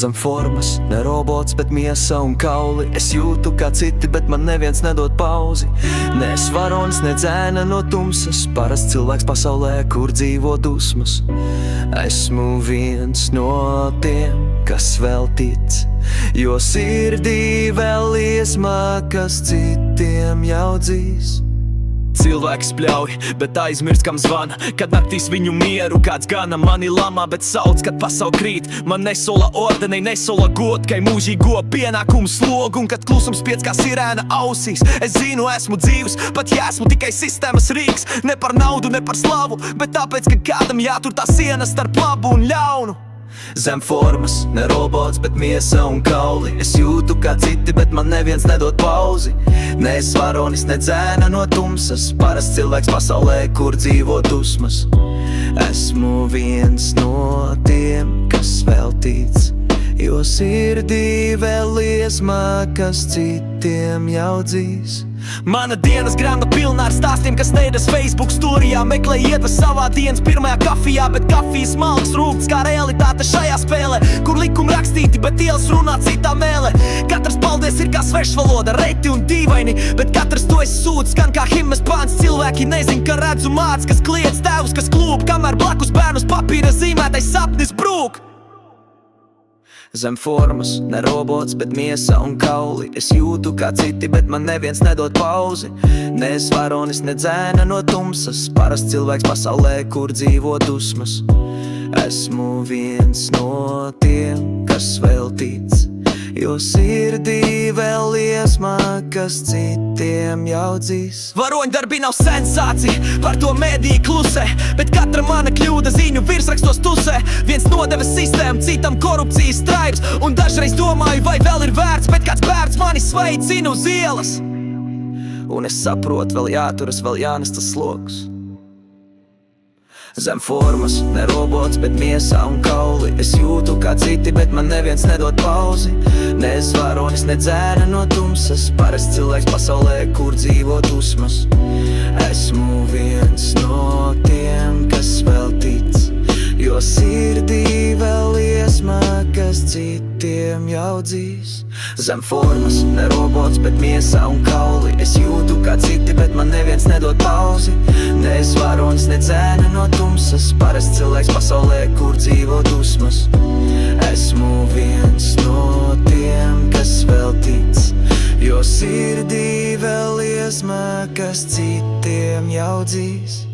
Zem formas, ne robots, bet miesa un kauli. Es jūtu kā citi, bet man neviens nedod pauzi. Ne es varonis, ne dzēna no tumsas, parasts cilvēks pasaulē, kur dzīvo dusmas. Esmu viens no tiem, kas vēl tic, jo sirdī vēl liesma, kas citiem jau dzīs. Cilvēks spļauj, bet aizmirst, kam zvana. Kad naktīs viņu mieru kāds gana mani lamā, bet sauc, kad pasaule krīt. Man nesola ordenei, nesola god, kai mūžīgo pienākumu slogu. Un kad klusums piec kā sirēna ausīs, es zinu, esmu dzīvs, pat ja esmu tikai sistēmas rīks. Ne par naudu, ne par slavu, bet tāpēc, ka kādam jātur tā siena starp labu un ļaunu. Zem formas, ne robots, bet miesa un kauli. Es jūtu kā citi, bet man neviens nedod pauzi. Ne es varonis, ne dzēna no tumsas, parasts cilvēks pasaulē, kur dzīvo dusmas. Esmu viens no tiem, kas vēl tic, jo sirdī vēl liesma, kas citiem jau dzīs. Mana dienas grāmata pilna ar stāstiem, kas neidas Facebook storijā. Meklē iedvas savā dienas pirmajā kafijā, bet kafijas malks rūgts kā realitāte šajā spēlē, kur likumi rakstīti, bet ielas runā citā mēlē. Katrs paldies ir kā svešvaloda, reti un dīvaini, bet katrs to es sūdz, skan kā himnas pāns. Cilvēki nezin, ka redzu māc, kas kliedz, tēvus, kas klūp, kamēr blakus bērnus papīra zīmētais sapnis brūk. Zem formas, ne robots, bet miesa un kauli. Es jūtu kā citi, bet man neviens nedod pauzi. Ne es varonis, ne dzēna no tumsas, parasts cilvēks pasaulē, kur dzīvo dusmas. Esmu viens no tiem, kas vēl tic, jo sirdī vēl liesma, kas citiem jau dzīs. Varoņdarbi nav sensācija, par to mēdī klusē, bet katra mana kļūda ziņu virsrakstos tusē. Viens nodeva sistēmu, citam korupcijas straips, un dažreiz domāju, vai vēl ir vērts, bet kāds bērns mani sveicina uz ielas. Un es saprotu, vēl jāturas, vēl jānes tas sloks. Zem formas, ne robots, bet miesa un kauli. Es jūtu kā citi, bet man neviens nedod pauzi. Ne es varonis, ne dzēna no tumsas, parasts cilvēks pasaulē, kur dzīvo dusmas. Esmu viens no tiem, kas vēl tic, jo sirdī vēl liesma, kas citiem jau dzīs. Zem formas, ne robots, bet miesa un kauli. Es jūtu kā citi, bet man neviens nedod pauzi. Ne es varonis, ne dzēna no tumsas, parasts cilvēks pasaulē, kur dzīvo dusmas. Esmu viens no tiem, kas vēl tic, jo sirdī vēl liesma, kas citiem jau dzīs.